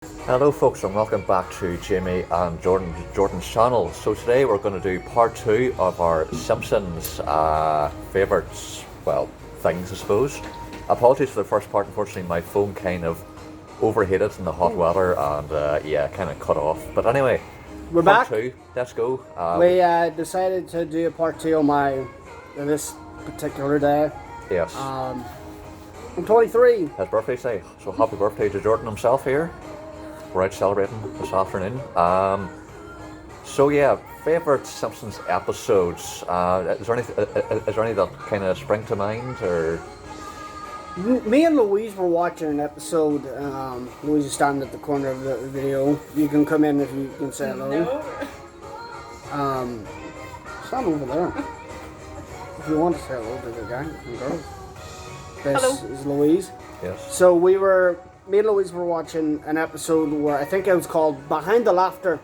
Hello folks and welcome back to Jamie and Jordan's channel. So today we're going to do part 2 of our Simpsons favourites, well, things I suppose. Apologies for the first part, unfortunately my phone kind of overheated in the hot weather and kind of cut off. But anyway, we're part back. 2, let's go. We decided to do a part 2 on this particular day. Yes. I'm 23. His birthday today, so happy birthday to Jordan himself here. We're out celebrating this afternoon. So yeah, favourite Simpsons episodes. Is there any that kind of spring to mind, or? Me and Louise were watching an episode. Louise is standing at the corner of the video. You can come in if you can say hello. No. Stand over there. If you want to say hello to the gang and girls. This is Louise. Yes. So me and Louise were watching an episode where I think it was called Behind the Laughter,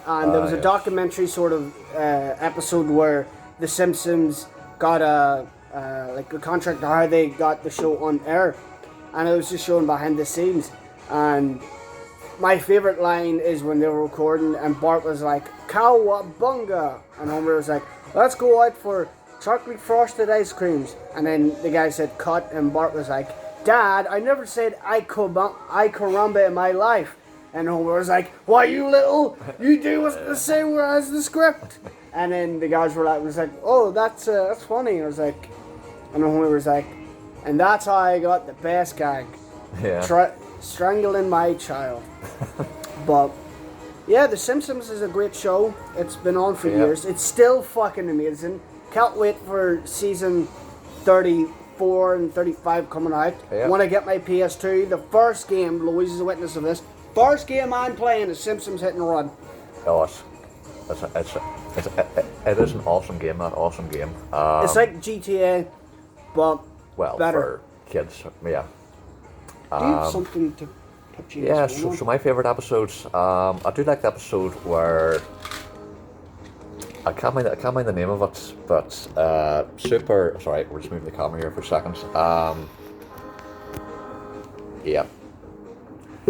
and there was a documentary sort of episode where the Simpsons got a contract to how they got the show on air, and it was just showing behind the scenes. And my favorite line is when they were recording and Bart was like, "Cowabunga," and Homer was like, "Let's go out for chocolate frosted ice creams," and then the guy said cut, and Bart was like, "Dad, I never said I caramba in my life." And Homer was like, "Why, you do what's the same as the script." And then the guys were like, "Oh, that's funny." I was like, and Homer was like, "And that's how I got the best gag. Yeah. Strangling my child." But yeah, The Simpsons is a great show. It's been on for years. It's still fucking amazing. Can't wait for season 34 and 35 coming out. Yeah. When I get my PS2, the first game, Louise is a witness of this, first game I'm playing is Simpsons Hit and Run. Oh, it is an awesome game, awesome game. It's like GTA, but better. For kids, yeah. Do you have something to put you Yeah, in? so my favourite episodes, I do like the episode where I can't mind the name of it, but sorry, we're just moving the camera here for a second. Yeah.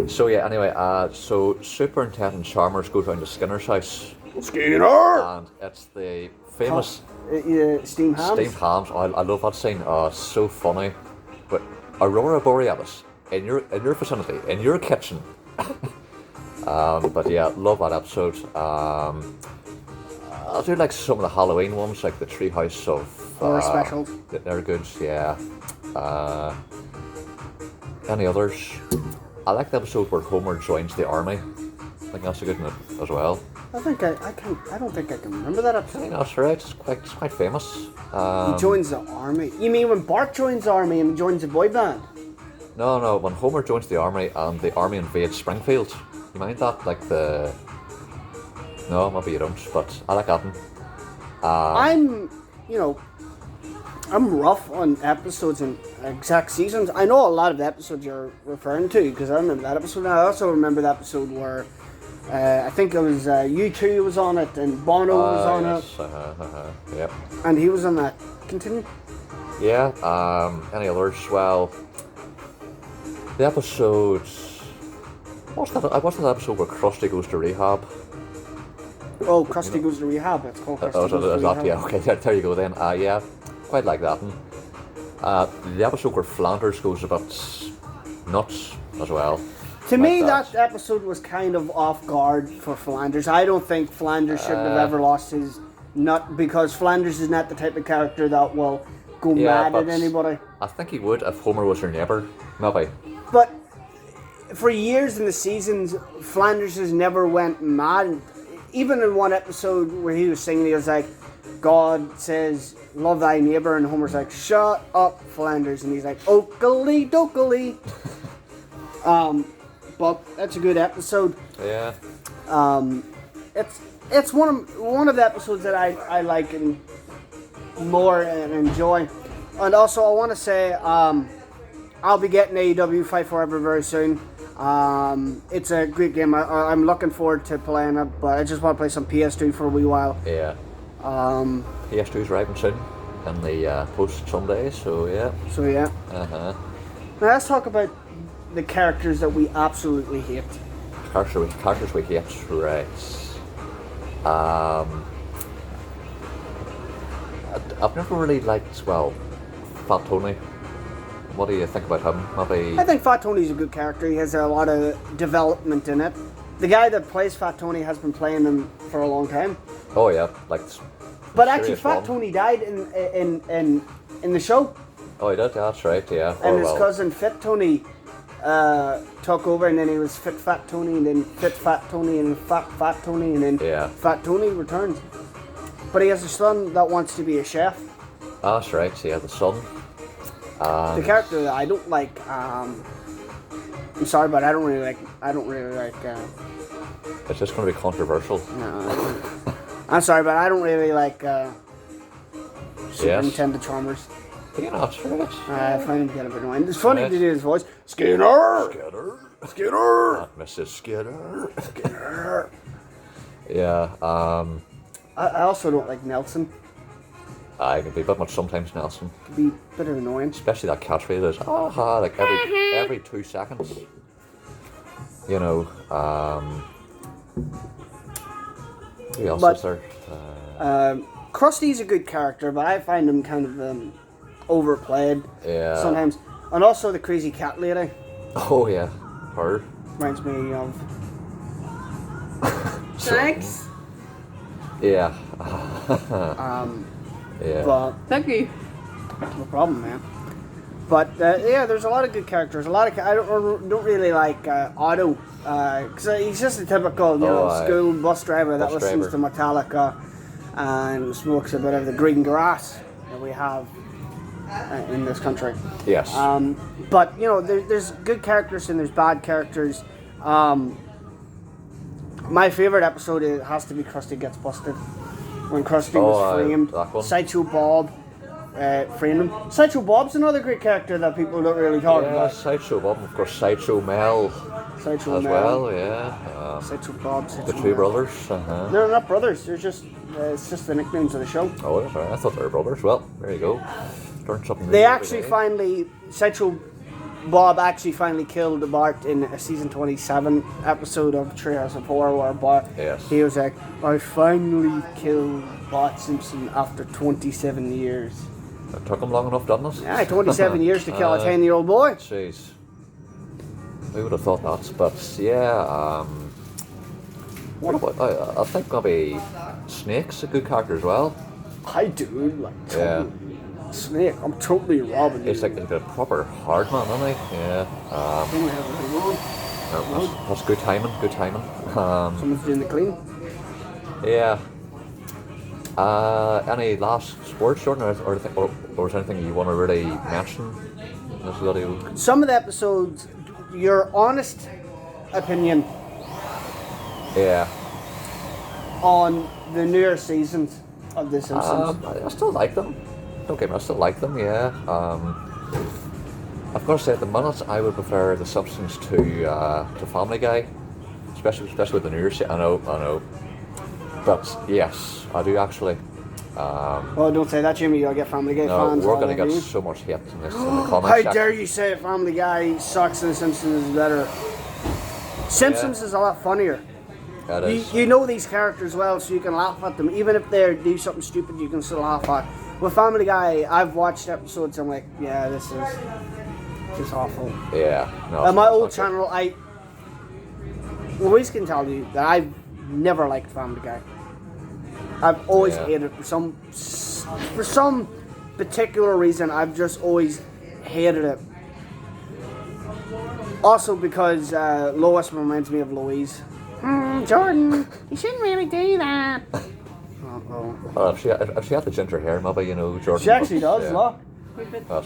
So yeah, anyway, so Super and Ted and Chalmers go down to Skinner's house. Skinner! And it's the famous steamed hams. Steamed hams. Oh, I love that scene. Oh, it's so funny. But Aurora Borealis in your vicinity, in your kitchen. But yeah, love that episode. I do like some of the Halloween ones, like the Treehouse of Horror specials. They're good, yeah. Any others? I like the episode where Homer joins the army. I think that's a good one as well. I don't think I can remember that I episode. think that's right. It's quite famous. He joins the army. You mean when Bart joins the army and joins the boy band? No. When Homer joins the army and the army invades Springfield, you mind that? Like the. No, maybe you don't, but I like that one. I'm rough on episodes and exact seasons. I know a lot of the episodes you're referring to because I remember that episode. I also remember the episode where I think it was U2 was on it and Bono was on it. Yep. And he was on that. Continue. Yeah. Any others? Well, the episodes. What's that episode where Krusty goes to rehab? Oh, Krusty Goes to Rehab. It's called Krusty Goes to Rehab. Yeah, okay, there you go then. Yeah, quite like that one. The episode where Flanders goes a bit nuts as well. To me, that episode was kind of off guard for Flanders. I don't think Flanders should have ever lost his nut because Flanders is not the type of character that will go mad at anybody. I think he would if Homer was your neighbour, maybe. But for years in the seasons, Flanders has never went mad. Even in one episode where he was singing, he was like, "God says, love thy neighbour," and Homer's like, "Shut up, Flanders," and he's like, "Oakley dokley." But that's a good episode. Yeah. It's one of the episodes that I like and more and enjoy. And also, I want to say, I'll be getting AEW Fight Forever very soon. It's a great game. I'm looking forward to playing it, but I just want to play some PS2 for a wee while. Yeah. PS2's arriving soon in the post someday, so yeah. So yeah. Now let's talk about the characters that we absolutely hate. Characters we hate, right? I've never really liked, well, Fat Tony. What do you think about him? Maybe. I think Fat Tony's a good character. He has a lot of development in it. The guy that plays Fat Tony has been playing him for a long time. Oh yeah, like. But actually, Fat Tony died in the show. Oh, he did. Yeah, that's right. Yeah. And his cousin Fit Tony took over, and then he was Fit Fat Tony, and then Fit Fat Tony, and Fat Tony, and then Fat Tony returns. But he has a son that wants to be a chef. Oh, that's right. So he has a son. The character that I don't like. I'm sorry, but I don't really like. It's just going to be controversial. No, I'm sorry, but I don't really like Superintendent Chalmers. You know, that's right. I find him kind of annoying. It's funny to do his voice. Skinner! Not Mrs. Skinner. Yeah. I also don't like Nelson. I can be a bit much sometimes, Nelson. Can be a bit annoying. Especially that catchphrase is like every 2 seconds. You know, who else is there? Krusty's a good character, but I find him kind of overplayed sometimes. And also the crazy cat lady. Oh yeah, her. Reminds me of... Thanks. Yeah. Yeah. But Thank you. no problem, man. But there's a lot of good characters. I don't really like Otto, because he's just a typical school bus driver that listens to Metallica and smokes a bit of the green grass that we have in this country. Yes. But there's good characters and there's bad characters. My favorite episode has to be Krusty Gets Busted. When Krusty was framed, Sideshow Bob framed him. Sideshow Bob's another great character that people don't really talk about. Sideshow Bob, and of course Sideshow Mel as well. Yeah. Sideshow Bob, Sideshow the two Mel. brothers. They're not brothers. They're just it's just the nicknames of the show. Oh, that's right. I thought they were brothers. Well, there you go. Learn something. They actually Sideshow Bob actually finally killed Bart in a season 27 episode of Treehouse of Horror, where Bart he was like, I finally killed Bart Simpson after 27 years. It took him long enough, didn't it? Yeah, 27 years to kill a 10-year-old boy. Jeez. Who would have thought that? But yeah, what about, I think maybe Snake's a good character as well. I do, like, totally. Snake, I'm totally robbing you. He's like a proper hard man, isn't he? Yeah. That's good timing, Someone's doing the clean. Yeah. Any last words, Jordan, or is there anything you want to really mention in this video? Some of the episodes, your honest opinion on the newer seasons of The Simpsons. I still like them. Don't get me, I still like them, yeah. I've got to say, at the minute, I would prefer The Simpsons to Family Guy, especially with the newer season. I know. But yes, I do actually. Oh, don't say that, Jimmy. You'll get Family Guy fans. We're going to get so much hate in the comments How section. dare you say it, Family Guy sucks and Simpsons is better. Simpsons is a lot funnier. It is. You know these characters well, so you can laugh at them. Even if they do something stupid, you can still laugh at. With Family Guy, I've watched episodes, I'm like, yeah, this is just awful. Yeah. No, On my old channel, Louise can tell you that I've never liked Family Guy. I've always hated it for some particular reason. I've just always hated it. Also because Lois reminds me of Louise. Jordan, you shouldn't really do that. If she had the ginger hair, maybe, Jordan. She actually does, look. It's not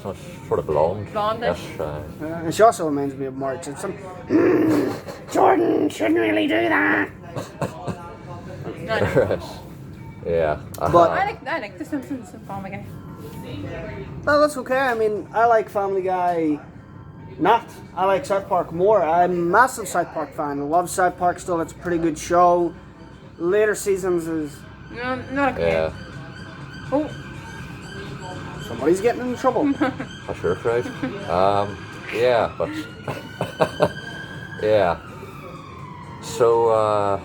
sort of blonde. Blondish. Yes, And she also reminds me of Marge Simpson. Jordan shouldn't really do that. Yeah. But I like The Simpsons and Family Guy. well, that's okay. I mean, I like Family Guy. I like South Park more. I'm a massive South Park fan. I love South Park still. It's a pretty good show. Later seasons is... No, not okay. Yeah. Oh. Somebody's getting in trouble. That's your right. Yeah, but... yeah. So,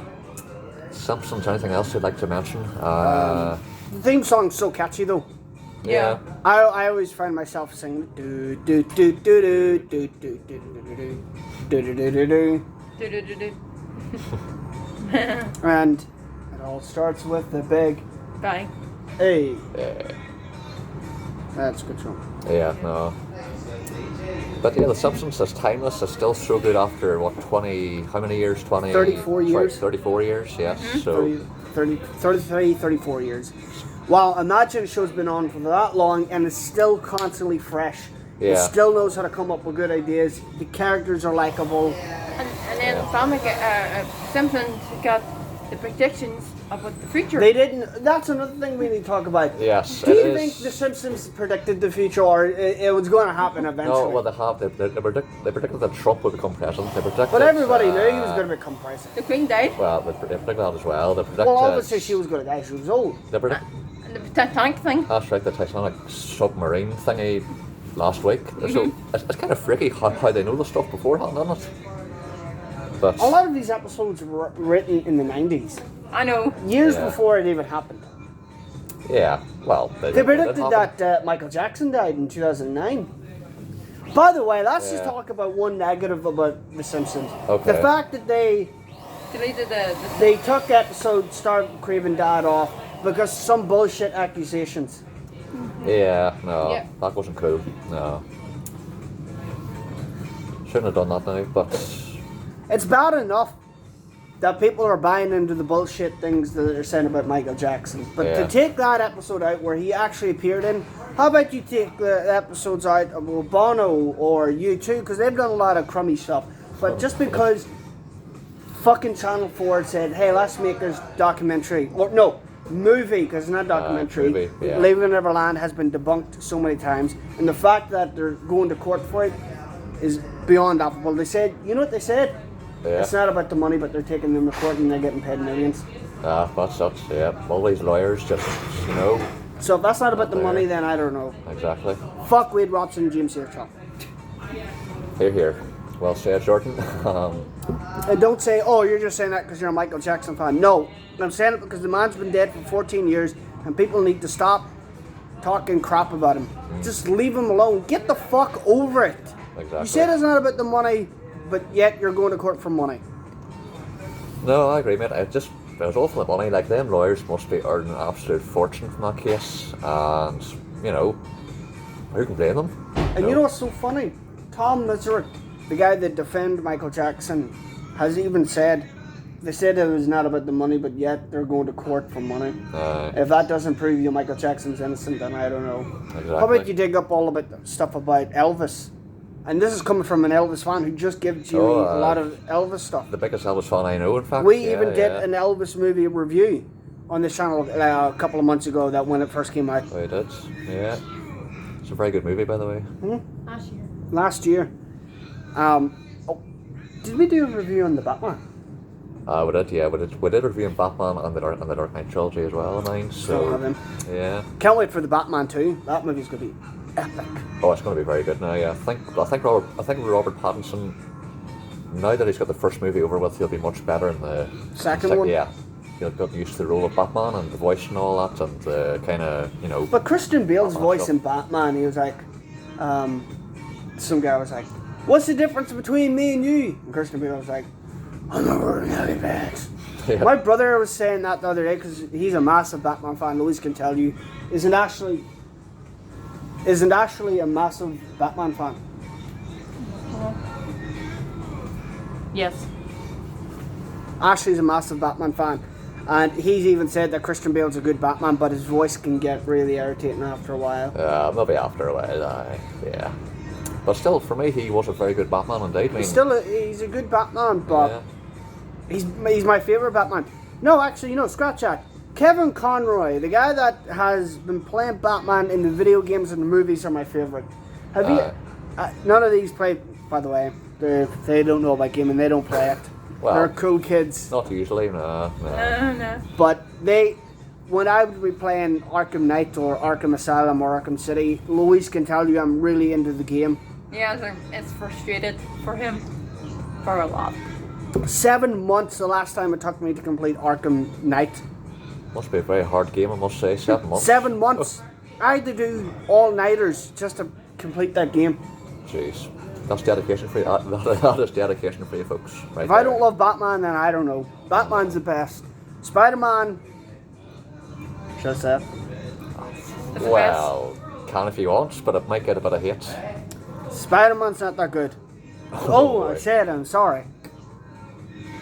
Simpsons, anything else you'd like to mention? The theme song's so catchy though. Yeah. I always find myself singing do do do do do do do do do do do do do do. Do-do-do-do. And it all starts with the big Bye. A. Yeah. That's a good song. Yeah, no. But yeah, The Simpsons is timeless. It's still so good after, what, 20, how many years? 20? 34 years. 34 years, yes. So, 33, 34 years. Wow, imagine a show's been on for that long and it's still constantly fresh. It Yeah. still knows how to come up with good ideas. The characters are likable. And then Family Simpsons got the predictions about the future. They didn't. That's another thing we need to talk about. yes, Do it you is. think The Simpsons predicted the future, or it was going to happen eventually? No, well, they have. They predicted that Trump would become president. They predicted. But everybody knew he was going to become president. The Queen died. Well, they predicted that as well. They predicted. Well, obviously she was going to die. She was old. They predict, And the Titanic thing. that's right, the Titanic submarine thingy last week. So it's kind of freaky how they know the stuff beforehand, isn't it? But A lot of these episodes were written in the 90s, I know. years Yeah. before it even happened. yeah, well, They did predicted happen. that Michael Jackson died in 2009. By the way, let's just Yeah. talk about one negative about The Simpsons. Okay. The fact that they Deleted the took episode Start Craven Dad off because of some bullshit accusations. Yeah, no, Yeah. that wasn't cool. No, shouldn't have done that now. But It's bad enough that people are buying into the bullshit things that they're saying about Michael Jackson. But to Yeah. take that episode out where he actually appeared in, how about you take the episodes out of Bono or U2, because they've done a lot of crummy stuff. But just because fucking Channel 4 said, hey, let's make this documentary, or no, movie, because it's not documentary. movie, yeah. Leaving Neverland has been debunked so many times, and the fact that they're going to court for it is beyond laughable. They said, you know what they said? yeah, It's not about the money, but they're taking them to court and they're getting paid millions. that sucks. Yeah, all these lawyers just, So if that's not about the There. money, then I don't know. exactly. Fuck Wade Robson and James Fairchild. Here, here. Well said, Jordan. And don't say, oh, you're just saying that because you're a Michael Jackson fan. No, I'm saying it because the man's been dead for 14 years and people need to stop talking crap about him. Just leave him alone. Get the fuck over it. Exactly. You said it's not about the money, but yet you're going to court for money. No, I agree, mate. It was all for the money. Like, them lawyers must be earning an absolute fortune from that case. And, who can blame them? And you know what's so funny? Tom Misery, the guy that defended Michael Jackson, has even said, they said it was not about the money, but yet they're going to court for money. If that doesn't prove you Michael Jackson's innocent, then I don't know. Exactly. How about you dig up all about the stuff about Elvis? And this is coming from an Elvis fan who just gives you a lot of Elvis stuff. The biggest Elvis fan I know, in fact. We Yeah, even did yeah. an Elvis movie review on this channel a couple of months ago, that when it first came out. Oh, you did? Yeah. It's a very good movie, by the way. last year. Last year. Did we do a review on the Batman? We did, yeah. We did review Batman and the Dark Knight trilogy as well, of mine. Still have So, him. yeah. Can't wait for the Batman 2. That movie's gonna be epic. Oh, it's going to be very good now. Yeah, I think Robert Pattinson. Now that he's got the first movie over with, he'll be much better in the Second one? Yeah, he'll got used to the role of Batman and the voice and all that, and kind of But Christian Bale's Batman voice stuff. in Batman, he was like, some guy was like, "What's the difference between me and you?" And Christian Bale was like, "I'm not wearing heavy bags." Yeah. My brother was saying that the other day because he's a massive Batman fan. Louis can tell you, isn't actually a massive Batman fan. Yes. Ashley's a massive Batman fan, and he's even said that Christian Bale's a good Batman, but his voice can get really irritating after a while. maybe after a while. Yeah, but still, for me, he was a very good Batman indeed. I mean, He's a good Batman, but yeah. he's my favorite Batman. No, actually, scratch that. Kevin Conroy, the guy that has been playing Batman in the video games and the movies, are my favorite. Have you? None of these play, by the way. They don't know about gaming. They don't play it. Well, They're cool kids. Not usually, no. No. But when I would be playing Arkham Knight or Arkham Asylum or Arkham City, Louise can tell you I'm really into the game. Yeah, it's frustrated for him. For a lot. 7 months the last time it took me to complete Arkham Knight. Must be a very hard game, I must say. 7 months. 7 months. I had to do all-nighters just to complete that game. Jeez. That's dedication for you. That is dedication for you folks. Right If I there. don't love Batman, then I don't know. Batman's the best. Spider-Man, just that. It's the Well, can if you want, but it might get a bit of hate. Spider-Man's not that good. Oh, I right. said I'm sorry.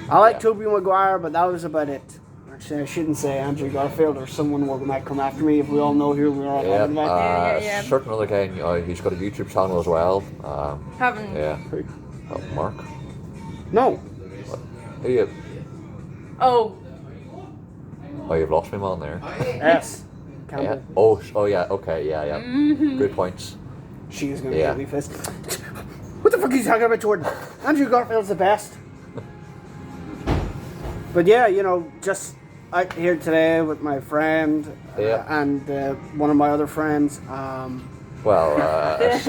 I like Yeah. Tobey Maguire, but that was about it. Actually, I shouldn't say Andrew Garfield or someone might come after me if we all know who we are Yeah, talking about. Yeah. certain other guy, he's got a YouTube channel as well. Haven't. Yeah. Who? Oh, Mark. No. Who you? Oh, Oh, you've lost me, man. There. Yes. Yeah. Campbell. Oh, yeah. Okay. Yeah. Good points. She's gonna Yeah. get me fist. What the fuck are you talking about, Jordan? Andrew Garfield's the best. But yeah, just out here today with my friend Yeah. and one of my other friends. Well, it's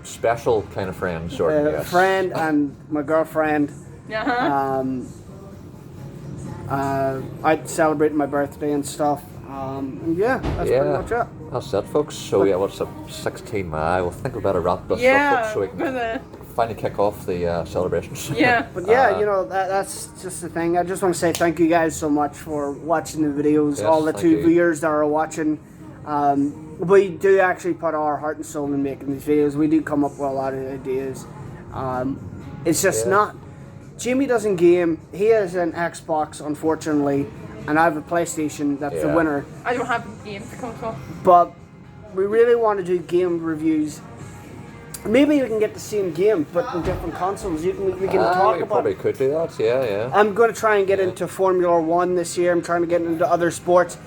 special kind of friends, Jordan. Yes. Friend and my girlfriend. uh-huh. Out celebrating my birthday and stuff. And yeah, that's pretty much it. That's it, folks. So yeah, what's up? 16 May. Well, I think we better wrap this up Yeah, folks, so we for can the finally kick off the celebrations. yeah. But yeah, that's just the thing. I just want to say thank you guys so much for watching the videos. Yes, all the thank 2 you. viewers that are watching. We do actually put our heart and soul in making these videos. We do come up with a lot of ideas. It's just Yeah. not. Jimmy doesn't game. He has an Xbox, unfortunately, and I have a PlayStation. That's the Yeah. winner. I don't have games to console. But we really want to do game reviews. Maybe we can get the same game, but in different consoles. We can talk We about probably it. could do that. Yeah. I'm going to try and get into Formula One this year. I'm trying to get into other sports.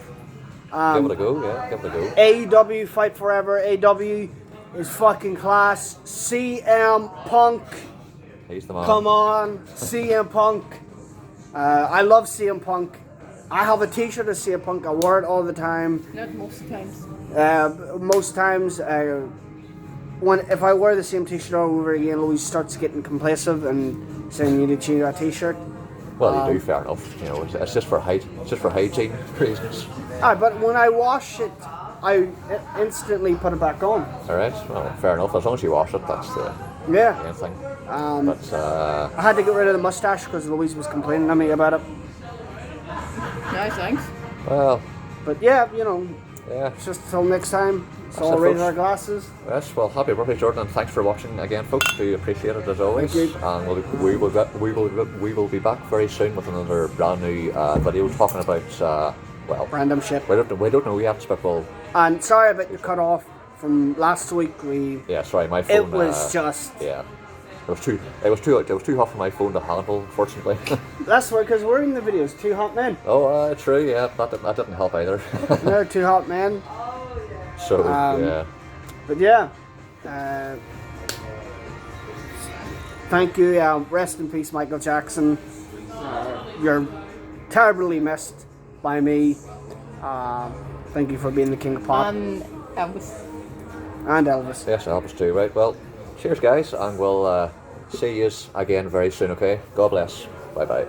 Give it a go. Yeah, give it a go. AEW Fight Forever. AEW is fucking class. CM Punk. He's the man. Come on. CM Punk. I love CM Punk. I have a t-shirt of CM Punk. I wear it all the time. Not most times. Most times, if I wear the same t-shirt all over again, Louise starts getting complacent and saying you need to change that t-shirt. Well, you do, fair enough. It's just for hygiene reasons. But when I wash it, I instantly put it back on. All right. Well, fair enough. As long as you wash it, that's the Yeah. main thing. But I had to get rid of the mustache because Louise was complaining to me about it. Nice, thanks. well, But yeah, yeah. it's just until next time. So That's I'll it, raise folks. our glasses. Yes, well, happy birthday, Jordan, and thanks for watching again, folks. Do appreciate it as always. Thank you. And we will be back very soon with another brand new video talking about Random shit. we don't know yet, but we'll. And sorry about the cut off from last week. Yeah, sorry, my phone. It was just. Yeah. It was too hot for my phone to handle, unfortunately. That's why, because we're in the videos. 2 hot men. Oh, true. Yeah, that didn't help either. They're 2 hot men. So yeah. But yeah. Thank you. Rest in peace, Michael Jackson. You're terribly missed by me. Thank you for being the king of pop. Elvis. And Elvis. Yes, Elvis too. Right. Well, cheers, guys, and we'll see you again very soon. Okay. God bless. Bye bye.